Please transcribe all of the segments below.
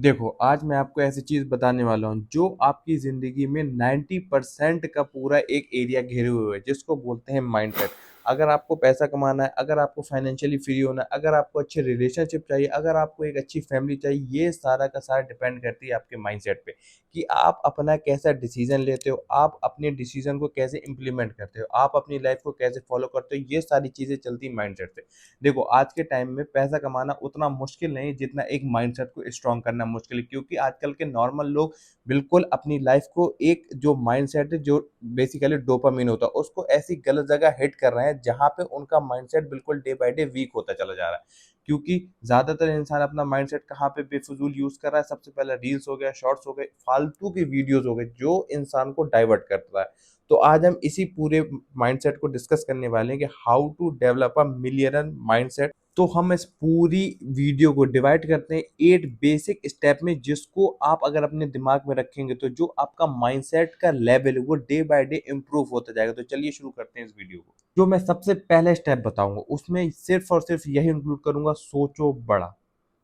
देखो, आज मैं आपको ऐसी चीज़ बताने वाला हूँ, जो आपकी ज़िंदगी में 90% का पूरा एक एरिया घेरे हुए है, जिसको बोलते हैं माइंडसेट। अगर आपको पैसा कमाना है, अगर आपको फाइनेंशियली फ्री होना है, अगर आपको अच्छे रिलेशनशिप चाहिए, अगर आपको एक अच्छी फैमिली चाहिए, ये सारा का सारा डिपेंड करती है आपके माइंडसेट पे, कि आप अपना कैसा डिसीज़न लेते हो, आप अपने डिसीज़न को कैसे इम्प्लीमेंट करते हो, आप अपनी लाइफ़ को कैसे फ़ॉलो करते हो, ये सारी चीज़ें चलती हैं माइंडसेट से। देखो, आज के टाइम में पैसा कमाना उतना मुश्किल नहीं जितना एक माइंडसेट को स्ट्रॉन्ग करना मुश्किल है, क्योंकि आजकल के नॉर्मल लोग बिल्कुल अपनी लाइफ को एक जो माइंडसेट है, जो बेसिकली डोपामिन होता है, उसको ऐसी गलत जगह हिट कर रहे हैं जहाँ पे उनका माइंडसेट बिल्कुल डे बाय डे वीक होता चला जा रहा है। क्योंकि ज़्यादातर इंसान अपना माइंडसेट कहाँ पे बेफिजूल यूज़ कर रहा है। सबसे पहले रील्स हो गया, शॉर्ट्स हो गए, फालतू की वीडियोज़ हो गए, जो इंसान को डाइवर्ट कर रहा है। तो आज हम इसी पूरे माइंडसेट को डिस्कस करने वाले हैं कि how to develop a millionaire mindset. तो हम इस पूरी वीडियो को डिवाइड करते हैं 8 बेसिक स्टेप में, जिसको आप अगर अपने दिमाग में रखेंगे तो जो आपका माइंडसेट का लेवल है वो डे बाय डे इम्प्रूव होता जाएगा। तो चलिए शुरू करते हैं इस वीडियो को। जो मैं सबसे पहले स्टेप बताऊंगा उसमें सिर्फ और सिर्फ यही इंक्लूड करूंगा, सोचो बड़ा।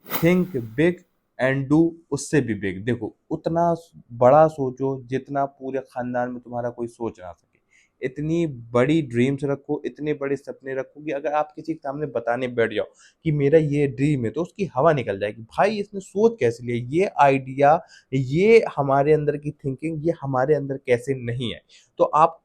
थिंक बिग एंड डू उससे भी बिग। देखो, उतना बड़ा सोचो जितना पूरे खानदान में तुम्हारा कोई सोच ना सके। इतनी बड़ी ड्रीम्स रखो, इतने बड़े सपने रखो कि अगर आप किसी के सामने बताने बैठ जाओ कि मेरा ये ड्रीम है, तो उसकी हवा निकल जाएगी। भाई, इसने सोच कैसे लिया ये आइडिया, ये हमारे अंदर की थिंकिंग, ये हमारे अंदर कैसे नहीं है। तो आप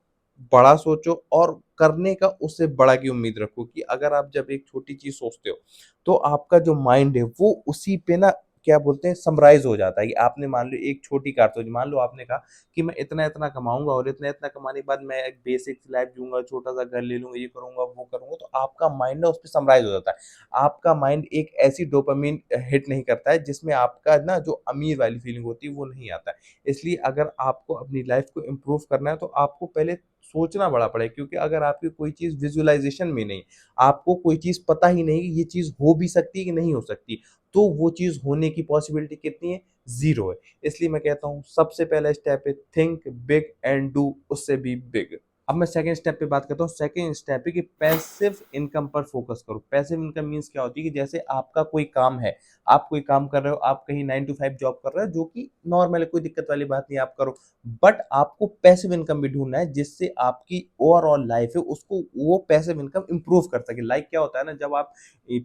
बड़ा सोचो और करने का उससे बड़ा की उम्मीद रखो, कि अगर आप जब एक छोटी चीज सोचते हो तो आपका जो माइंड है वो उसी पे ना, क्या बोलते हैं, समराइज हो जाता है। कि आपने मान लो एक छोटी कार सोची, मान लो आपने कहा कि मैं इतना इतना कमाऊंगा और इतना इतना कमाने के बाद मैं एक बेसिक लाइफ जीऊंगा, छोटा सा घर ले लूंगा, ये करूंगा वो करूंगा, तो आपका माइंड ना उस पर समराइज हो जाता है। आपका माइंड एक ऐसी डोपामिन हिट नहीं करता है जिसमें आपका ना जो अमीर वाली फीलिंग होती है वो नहीं आता है। इसलिए अगर आपको अपनी लाइफ को इम्प्रूव करना है तो आपको पहले सोचना बड़ा पड़ेगा, क्योंकि अगर आपकी कोई चीज़ विजुअलाइजेशन में नहीं, आपको कोई चीज़ पता ही नहीं कि ये चीज़ हो भी सकती है कि नहीं हो सकती, तो वो चीज़ होने की पॉसिबिलिटी कितनी है? ज़ीरो है। इसलिए मैं कहता हूँ सबसे पहला स्टेप है थिंक बिग एंड डू उससे भी बिग। अब मैं सेकंड स्टेप पे बात करता हूँ। सेकंड स्टेप है कि पैसिव इनकम पर फोकस करो। पैसिव इनकम मीन्स क्या होती है? कि जैसे आपका कोई काम है, आप कोई काम कर रहे हो, आप कहीं 9 टू 5 जॉब कर रहे हो, जो कि नॉर्मल है, कोई दिक्कत वाली बात नहीं, आप करो। बट आपको पैसिव इनकम भी ढूंढना है, जिससे आपकी ओवरऑल लाइफ है उसको वो पैसिव इनकम इंप्रूव कर सके। लाइक क्या होता है ना, जब आप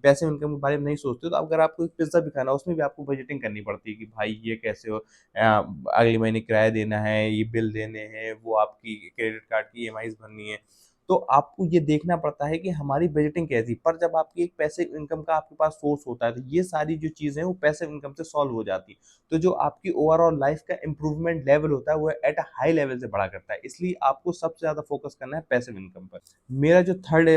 पैसिव इनकम के बारे में नहीं सोचते हो, तो अगर आपको एक पिज्जा भी खाना है, उसमें भी आपको बजटिंग करनी पड़ती है कि भाई ये कैसे हो, अगले महीने किराया देना है, ये बिल देने हैं, वो आपकी क्रेडिट कार्ड की ईएमआईज़ भरनी है। तो आपको ये देखना पड़ता है कि हमारी बजटिंग कैसी। पर जब आपकी एक पैसिव इनकम का आपके पास सोर्स होता है, तो ये सारी जो चीज़ें हैं वो पैसिव इनकम से सॉल्व हो जाती है। तो जो आपकी ओवरऑल लाइफ का इंप्रूवमेंट लेवल होता है वो एट अ हाई लेवल से बढ़ा करता है। इसलिए आपको सबसे ज़्यादा फोकस करना है पैसिव इनकम पर। मेरा जो थर्ड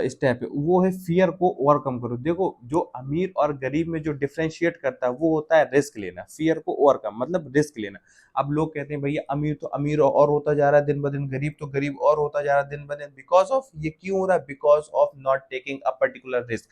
स्टेप है वो है फियर को ओवरकम करो। देखो, जो अमीर और गरीब में जो डिफरेंशिएट करता है वो होता है रिस्क लेना। फियर को ओवरकम मतलब रिस्क लेना। अब लोग कहते हैं भैया अमीर तो अमीर और होता जा रहा है दिन ब दिन, गरीब तो गरीब और होता जा रहा है दिन ब दिन। बिकॉज ऑफ ये क्यों हो रहा है? Because of not taking a particular risk.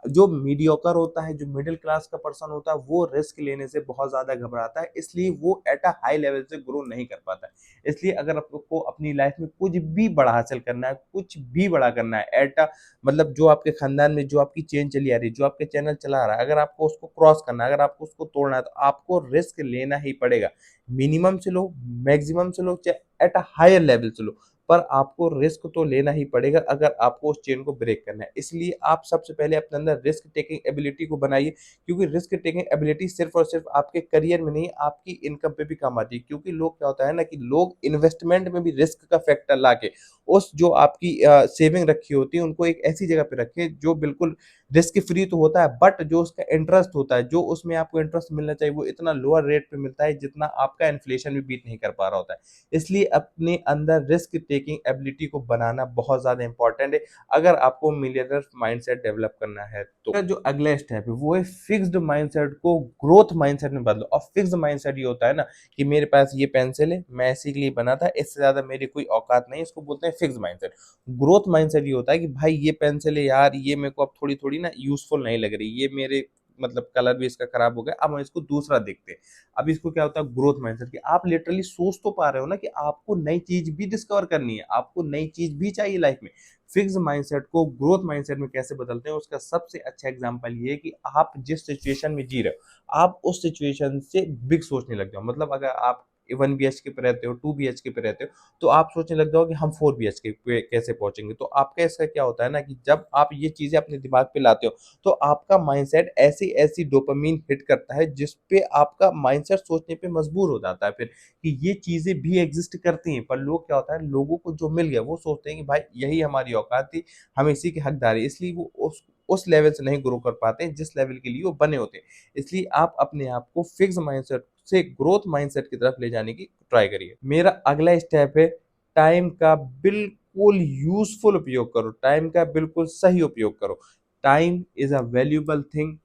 जो मीडियोकर होता है, जो मिडिल क्लास का पर्सन होता है, वो रिस्क लेने से बहुत ज़्यादा घबराता है, इसलिए वो एट अ हाई लेवल से ग्रो नहीं कर पाता है। इसलिए अगर आपको अपनी लाइफ में कुछ भी बड़ा हासिल करना है, कुछ भी बड़ा करना है, एट अ मतलब जो आपके खानदान में जो आपकी चेन चली आ रही है, जो आपके चैनल चला आ रहा है, अगर आपको उसको क्रॉस करना है, अगर आपको उसको तोड़ना है, तो आपको रिस्क लेना ही पड़ेगा। मिनिमम से लो, मैक्सिमम से लो, चाहे एट अ हायर लेवल से लो, पर आपको रिस्क तो लेना ही पड़ेगा अगर आपको उस चेन को ब्रेक करना है। इसलिए आप सबसे पहले अपने अंदर रिस्क टेकिंग एबिलिटी को बनाइए, क्योंकि रिस्क टेकिंग एबिलिटी सिर्फ और सिर्फ आपके करियर में नहीं, आपकी इनकम पे भी काम आती है। क्योंकि लोग क्या होता है ना, कि लोग इन्वेस्टमेंट में भी रिस्क का फैक्टर लाके उस जो आपकी सेविंग रखी होती है उनको एक ऐसी जगह पे रखें जो बिल्कुल रिस्क फ्री तो होता है, बट जो उसका इंटरेस्ट होता है, जो उसमें आपको इंटरेस्ट मिलना चाहिए, वो इतना लोअर रेट पे मिलता है जितना आपका इन्फ्लेशन भी बीट नहीं कर पा रहा होता है। इसलिए अपने अंदर रिस्क टेकिंग एबिलिटी को बनाना बहुत ज़्यादा इंपॉर्टेंट है, अगर आपको मिलियनर माइंडसेट डेवलप करना है तो। जो अगला स्टेप है वो है फिक्स्ड माइंडसेट को ग्रोथ माइंडसेट में बदलो। और फिक्स्ड माइंडसेट ये होता है ना, कि मेरे पास ये पेंसिल है, मैं इसी के लिए बना था, इससे ज़्यादा मेरी कोई औकात नहीं, इसको बोलते हैं फिक्स्ड माइंडसेट। ग्रोथ माइंडसेट ये होता है कि भाई ये पेंसिल है यार, ये मेरे को अब थोड़ी थोड़ी ना यूजफुल नहीं लग रही, ये मेरे मतलब कलर भी इसका खराब हो गया, अब हम इसको दूसरा देखते हैं। अब इसको क्या होता है ग्रोथ माइंडसेट कि आप लिटरली सोच तो पा रहे हो ना कि आपको नई चीज भी डिस्कवर करनी है, आपको नई चीज भी चाहिए लाइफ में। फिक्स माइंडसेट को ग्रोथ माइंडसेट में कैसे बदलते हैं, उसका सबसे अच्छा एग्जांपल ये है कि आप जिस सिचुएशन में जी रहे हो, आप उस सिचुएशन से बिग सोचने लग जाओ। मतलब अगर आप 1 BHK पे रहते हो, 2 BHK पे रहते हो, तो आप सोचने लग जाओ कि हम 4 BHK पे कैसे पहुंचेंगे। तो आपका इसका क्या होता है ना कि जब आप ये चीजें अपने दिमाग पे लाते हो, तो आपका माइंडसेट ऐसी ऐसी डोपामीन हिट करता है जिस पे आपका माइंडसेट सोचने पे मजबूर हो जाता है फिर कि ये चीजें भी एग्जिस्ट करती हैं। पर लोग क्या होता है, लोगों को जो मिल गया वो सोचते हैं कि भाई यही हमारी औकात थी, हम इसी के हकदार हैं, इसलिए वो उस लेवल से नहीं ग्रो कर पाते हैं जिस लेवल के लिए वो बने होते हैं। इसलिए आप अपने आप को फिक्स माइंडसेट से ग्रोथ माइंडसेट की तरफ ले जाने की ट्राई करिए। मेरा अगला स्टेप है टाइम का बिल्कुल यूजफुल उपयोग करो, टाइम का बिल्कुल सही उपयोग करो। Time is a valuable thing.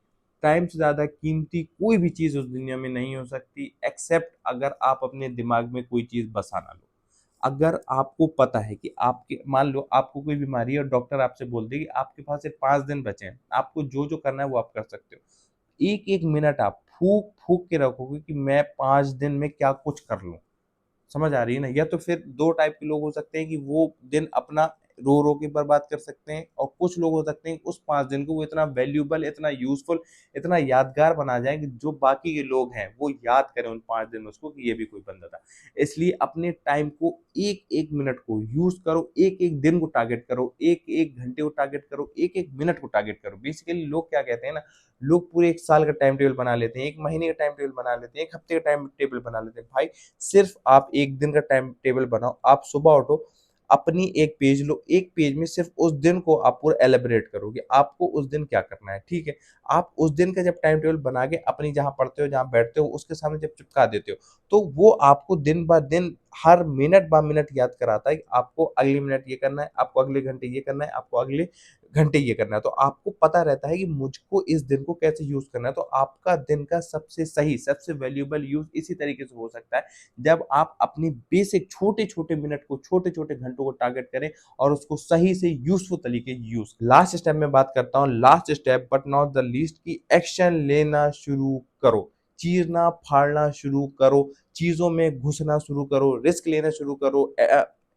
Time से ज्यादा कीमती कोई भी चीज उस दुनिया में नहीं हो सकती, एक्सेप्ट अगर आप अपने दिमाग में कोई चीज बसा ना लो। अगर आपको पता है कि आपके मान लो आपको कोई बीमारी है और डॉक्टर आपसे बोल दे कि आपके पास सिर्फ 5 दिन बचे हैं, आपको जो जो करना है वो आप कर सकते हो। एक एक मिनट आप फूक फूक के रखोगे कि मैं 5 दिन में क्या कुछ कर लूं। समझ आ रही है ना? या तो फिर दो टाइप के लोग हो सकते हैं कि वो दिन अपना रो रो के बर्बाद कर सकते हैं, और कुछ लोग हो सकते हैं उस 5 दिन को वो इतना वैल्यूबल, इतना यूजफुल, इतना यादगार बना जाए कि जो बाकी के लोग हैं वो याद करें उन 5 दिन में उसको कि ये भी कोई बंदा था। इसलिए अपने टाइम को एक एक मिनट को यूज करो, एक एक दिन को टारगेट करो, एक एक घंटे को टारगेट करो, एक एक मिनट को टारगेट करो। बेसिकली लोग क्या कहते हैं ना, लोग पूरे एक साल का टाइम टेबल बना लेते हैं, एक महीने का टाइम टेबल बना लेते हैं, एक हफ्ते का टाइम टेबल बना लेते हैं। भाई सिर्फ आप एक दिन का टाइम टेबल बनाओ। आप सुबह उठो, अपनी एक पेज लो, एक पेज में सिर्फ उस दिन को आप पूरा एलिब्रेट करोगे, आपको उस दिन क्या करना है, ठीक है। आप उस दिन का जब टाइम टेबल बना के अपनी जहां पढ़ते हो, जहां बैठते हो, उसके सामने जब चिपका देते हो, तो वो आपको दिन ब दिन हर मिनट ब मिनट याद कराता है कि आपको अगले मिनट ये करना है, आपको अगले घंटे ये करना है, आपको अगले घंटे ये करना है। तो आपको पता रहता है कि मुझको इस दिन को कैसे यूज करना है। तो आपका दिन का सबसे सही, सबसे वैल्यूएबल यूज इसी तरीके से हो सकता है जब आप अपनी बेसिक छोटे छोटे मिनट को, छोटे छोटे घंटों को टारगेट करें और उसको सही से यूजफुल तरीके यूज। लास्ट स्टेप में बात करता हूँ, last step but not the least, की एक्शन लेना शुरू करो, चीरना फाड़ना शुरू करो, चीजों में घुसना शुरू करो, रिस्क लेना शुरू करो,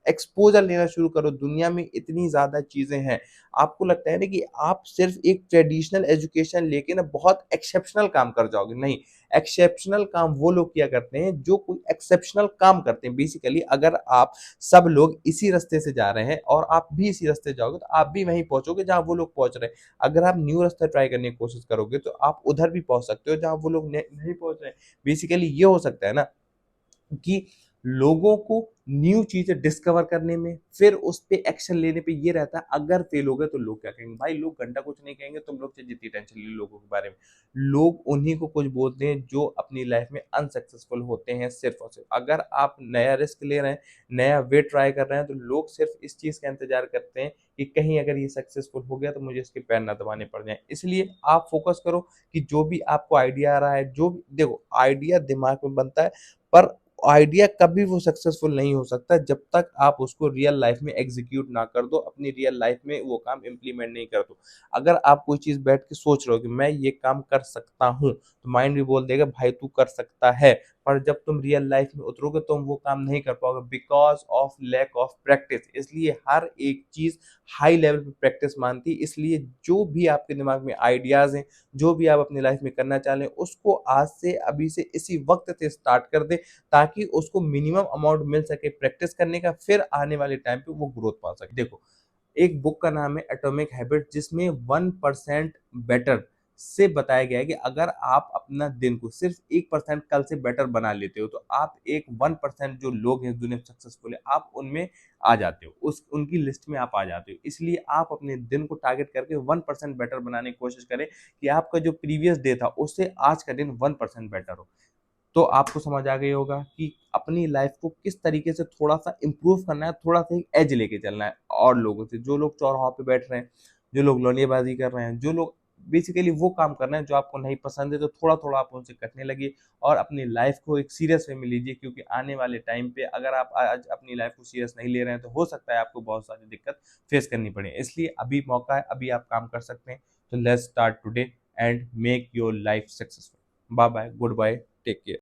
एक्सपोजर लेना शुरू करो। दुनिया में इतनी ज्यादा चीजें हैं, आपको लगता है ना कि आप सिर्फ एक ट्रेडिशनल एजुकेशन लेके ना बहुत एक्सेप्शनल काम कर जाओगे, नहीं। एक्सेप्शनल काम वो लोग किया करते हैं जो कोई एक्सेप्शनल काम करते हैं। बेसिकली अगर आप सब लोग इसी रास्ते से जा रहे हैं और आप भी इसी रास्ते जाओगे, तो आप भी वहीं पहुंचोगे जहां वो लोग पहुंच रहे हैं। अगर आप न्यू रास्ता ट्राई करने की कोशिश करोगे तो आप उधर भी पहुंच सकते हो जहां वो लोग नहीं पहुंच रहे हैं। बेसिकली ये हो सकता है ना कि लोगों को न्यू चीजें डिस्कवर करने में, फिर उस पे एक्शन लेने पे ये रहता है अगर फेल हो गए तो लोग क्या कहेंगे। भाई लोग घंटा कुछ नहीं कहेंगे, तुम लोग से जितनी टेंशन ले लोगों के बारे में। लोग उन्हीं को कुछ बोलते हैं जो अपनी लाइफ में अनसक्सेसफुल होते हैं सिर्फ और सिर्फ। अगर आप नया रिस्क ले रहे हैं, नया वे ट्राई कर रहे हैं, तो लोग सिर्फ इस चीज का इंतजार करते हैं कि कहीं अगर ये सक्सेसफुल हो गया तो मुझे इसके पैर ना दबाने पड़ जाए। इसलिए आप फोकस करो कि जो भी आपको आइडिया आ रहा है, जो भी देखो आइडिया दिमाग में बनता है, पर आइडिया कभी वो सक्सेसफुल नहीं हो सकता जब तक आप उसको रियल लाइफ में एग्जीक्यूट ना कर दो, अपनी रियल लाइफ में वो काम इम्प्लीमेंट नहीं कर दो। अगर आप कोई चीज बैठ के सोच रहे हो कि मैं ये काम कर सकता हूँ, तो माइंड भी बोल देगा भाई तू कर सकता है। पर जब तुम रियल लाइफ में उतरोगे तुम वो काम नहीं कर पाओगे, because of lack of practice. इसलिए हर एक चीज हाई लेवल पे प्रैक्टिस मानती है। इसलिए जो भी आपके दिमाग में आइडियाज हैं, जो भी आप अपनी लाइफ में करना चाह रहे हैं, उसको आज से, अभी से, इसी वक्त से स्टार्ट कर दे, ताकि उसको मिनिमम अमाउंट मिल सके प्रैक्टिस करने का, फिर आने वाले टाइम पे वो ग्रोथ पा सके। देखो एक बुक का नाम है एटॉमिक हैबिट, जिसमें 1% बेटर से बताया गया है कि अगर आप अपना दिन को सिर्फ 1% कल से बेटर बना लेते हो, तो आप एक 1% जो लोग हैं दुनिया में सक्सेसफुल है, आप उनमें आ जाते हो, उस उनकी लिस्ट में आप आ जाते हो। इसलिए आप अपने दिन को टारगेट करके 1% बेटर बनाने की कोशिश करें कि आपका जो प्रीवियस डे था उससे आज का दिन 1% बेटर हो। तो आपको समझ आ गई होगा कि अपनी लाइफ को किस तरीके से थोड़ा सा इम्प्रूव करना है, थोड़ा सा एक एज लेके चलना है और लोगों से। जो लोग चौराहों पे बैठ रहे हैं, जो लोग लौंडियाबाजी कर रहे हैं, जो लोग बेसिकली वो काम कर रहे हैं जो आपको नहीं पसंद है, तो थोड़ा थोड़ा आप उनसे कटने लगिए और अपनी लाइफ को एक सीरियस वे में लीजिए। क्योंकि आने वाले टाइम पे अगर आप आज अपनी लाइफ को सीरियस नहीं ले रहे हैं, तो हो सकता है आपको बहुत सारी दिक्कत फेस करनी पड़े। इसलिए अभी मौका है, अभी आप काम कर सकते हैं। तो let's start today and make your life successful. Bye bye, goodbye, take care.